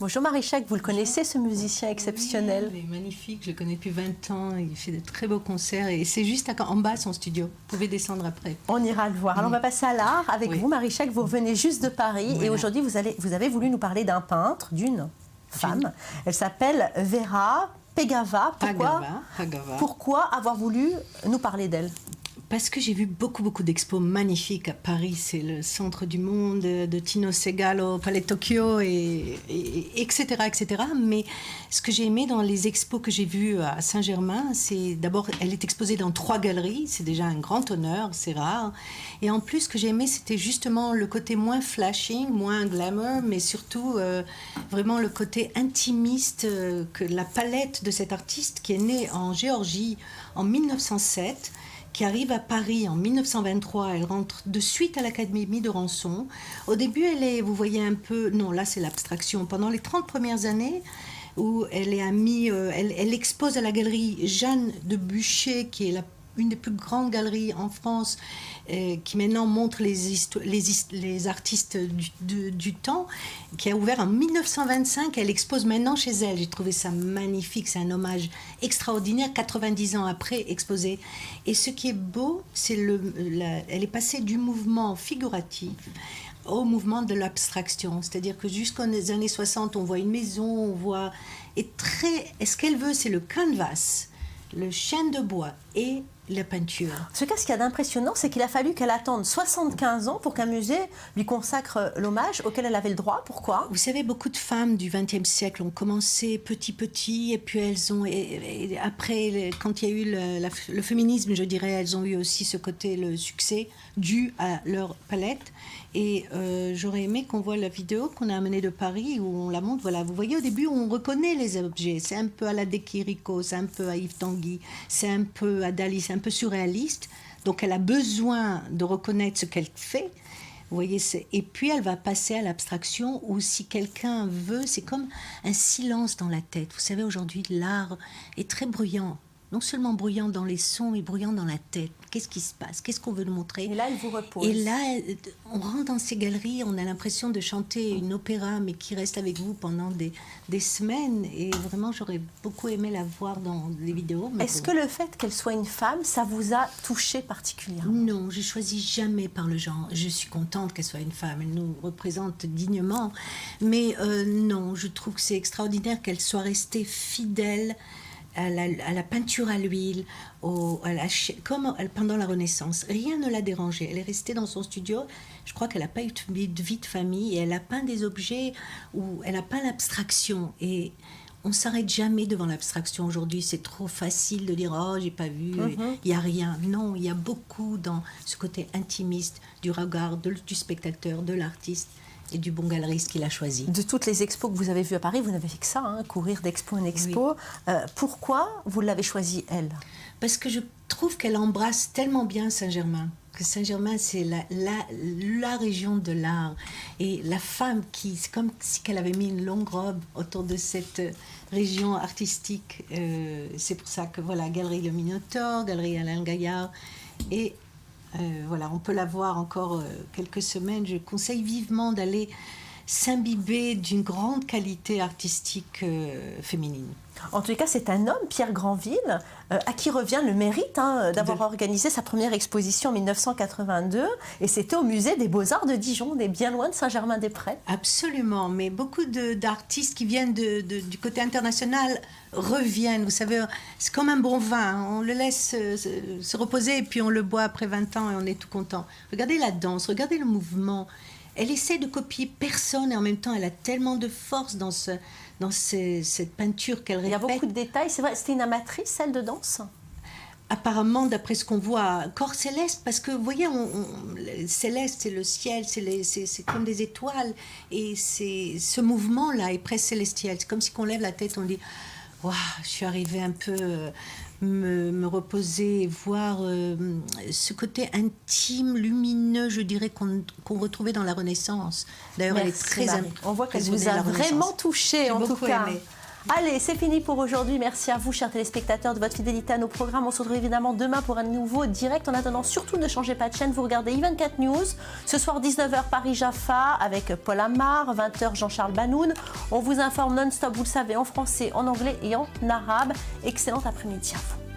Bonjour Marie-Jacques, vous le connaissez ce musicien exceptionnel? Oui, il est magnifique, je le connais depuis 20 ans, il fait de très beaux concerts et c'est juste en bas son studio, vous pouvez descendre après. On ira le voir. Alors on va passer à l'art avec vous Marie-Jacques, vous revenez juste de Paris et aujourd'hui vous avez voulu nous parler d'un peintre, d'une femme. Elle s'appelle Vera Pegava. Pourquoi avoir voulu nous parler d'elle? Parce que j'ai vu beaucoup d'expos magnifiques à Paris. C'est le centre du monde, de Tino Segal au Palais de Tokyo, etc., etc. Mais ce que j'ai aimé dans les expos que j'ai vues à Saint-Germain, c'est d'abord, elle est exposée dans 3 galeries. C'est déjà un grand honneur, c'est rare. Et en plus, ce que j'ai aimé, c'était justement le côté moins flashing, moins glamour, mais surtout vraiment le côté intimiste, que la palette de cette artiste qui est née en Géorgie en 1907, qui arrive à Paris en 1923, elle rentre de suite à l'Académie de Rançon. Au début, elle est, vous voyez un peu, non là c'est l'abstraction, pendant les 30 premières années, où elle est amie, elle expose à la galerie Jeanne de Buchet, qui est une des plus grandes galeries en France, qui maintenant montre les artistes du temps, qui a ouvert en 1925. Elle expose maintenant chez elle. J'ai trouvé ça magnifique, c'est un hommage extraordinaire, 90 ans après exposé. Et ce qui est beau, c'est elle est passée du mouvement figuratif au mouvement de l'abstraction. C'est-à-dire que jusqu'aux années 60, on voit une maison, on voit... Et ce qu'elle veut, c'est le canvas, le chêne de bois et la peinture. En tout cas, ce qu'il y a d'impressionnant, c'est qu'il a fallu qu'elle attende 75 ans pour qu'un musée lui consacre l'hommage auquel elle avait le droit. Pourquoi? Vous savez, beaucoup de femmes du XXe siècle ont commencé petit, et puis elles ont... Et après, quand il y a eu le féminisme, je dirais, elles ont eu aussi ce côté, le succès, dû à leur palette. Et j'aurais aimé qu'on voit la vidéo qu'on a amenée de Paris, où on la montre. Voilà, vous voyez, au début, on reconnaît les objets. C'est un peu à la De Chirico, c'est un peu à Yves Tanguy, c'est un peu à Dali, c'est un peu surréaliste. Donc, elle a besoin de reconnaître ce qu'elle fait. Vous voyez, et puis elle va passer à l'abstraction, où si quelqu'un veut, c'est comme un silence dans la tête. Vous savez, aujourd'hui, l'art est très bruyant. Non seulement bruyant dans les sons, mais bruyant dans la tête. Qu'est-ce qui se passe? Qu'est-ce qu'on veut nous montrer? Et là, il vous repose. Et là, on rentre dans ces galeries, on a l'impression de chanter une opéra, mais qui reste avec vous pendant des semaines. Et vraiment, j'aurais beaucoup aimé la voir dans les vidéos. Est-ce que le fait qu'elle soit une femme, ça vous a touché particulièrement? Non, je ne choisis jamais par le genre. Je suis contente qu'elle soit une femme, elle nous représente dignement. Mais non, je trouve que c'est extraordinaire qu'elle soit restée fidèle à la peinture à l'huile, comme pendant la Renaissance. Rien ne l'a dérangée. Elle est restée dans son studio. Je crois qu'elle n'a pas eu de vie de famille et elle a peint des objets où elle a peint l'abstraction. Et on ne s'arrête jamais devant l'abstraction aujourd'hui. C'est trop facile de dire « Oh, j'ai pas vu, il n'y a rien ». Non, il y a beaucoup dans ce côté intimiste du regard du spectateur, de l'artiste et du bon galeriste qu'il a choisi. De toutes les expos que vous avez vues à Paris, vous n'avez fait que ça, hein, courir d'expo en expo. Oui. Pourquoi vous l'avez choisie, elle? Parce que je trouve qu'elle embrasse tellement bien Saint-Germain. Que Saint-Germain, c'est la région de l'art. Et la femme c'est comme si elle avait mis une longue robe autour de cette région artistique. C'est pour ça que, voilà, Galerie Le Minotaure, Galerie Alain Gaillard. Et voilà, on peut la voir encore quelques semaines. Je conseille vivement d'aller s'imbiber d'une grande qualité artistique féminine. En tous les cas, c'est un homme, Pierre Granville, à qui revient le mérite d'avoir organisé sa première exposition en 1982. Et c'était au musée des Beaux-Arts de Dijon, on est bien loin de Saint-Germain-des-Prés. Absolument, mais beaucoup d'artistes qui viennent du côté international reviennent. Vous savez, c'est comme un bon vin, on le laisse se reposer et puis on le boit après 20 ans et on est tout content. Regardez la danse, regardez le mouvement. Elle essaie de copier personne et en même temps, elle a tellement de force dans cette peinture qu'elle répète. Il y a beaucoup de détails. C'est vrai, c'était une amatrice, celle de danse? Apparemment, d'après ce qu'on voit, corps céleste, parce que vous voyez, céleste, c'est le ciel, c'est comme des étoiles. Et ce mouvement-là est presque célestiel. C'est comme si on lève la tête, on dit « Waouh, je suis arrivée un peu... Me reposer, voir ce côté intime, lumineux, je dirais, qu'on retrouvait dans la Renaissance. D'ailleurs, elle est très... On voit qu'elle vous a vraiment touché, en tout cas. Aimé. Allez, c'est fini pour aujourd'hui. Merci à vous, chers téléspectateurs, de votre fidélité à nos programmes. On se retrouve évidemment demain pour un nouveau direct. En attendant, surtout ne changez pas de chaîne. Vous regardez I24 News. Ce soir, 19h, Paris-Jaffa avec Paul Amar. 20h, Jean-Charles Banoun. On vous informe non-stop, vous le savez, en français, en anglais et en arabe. Excellent après-midi à vous.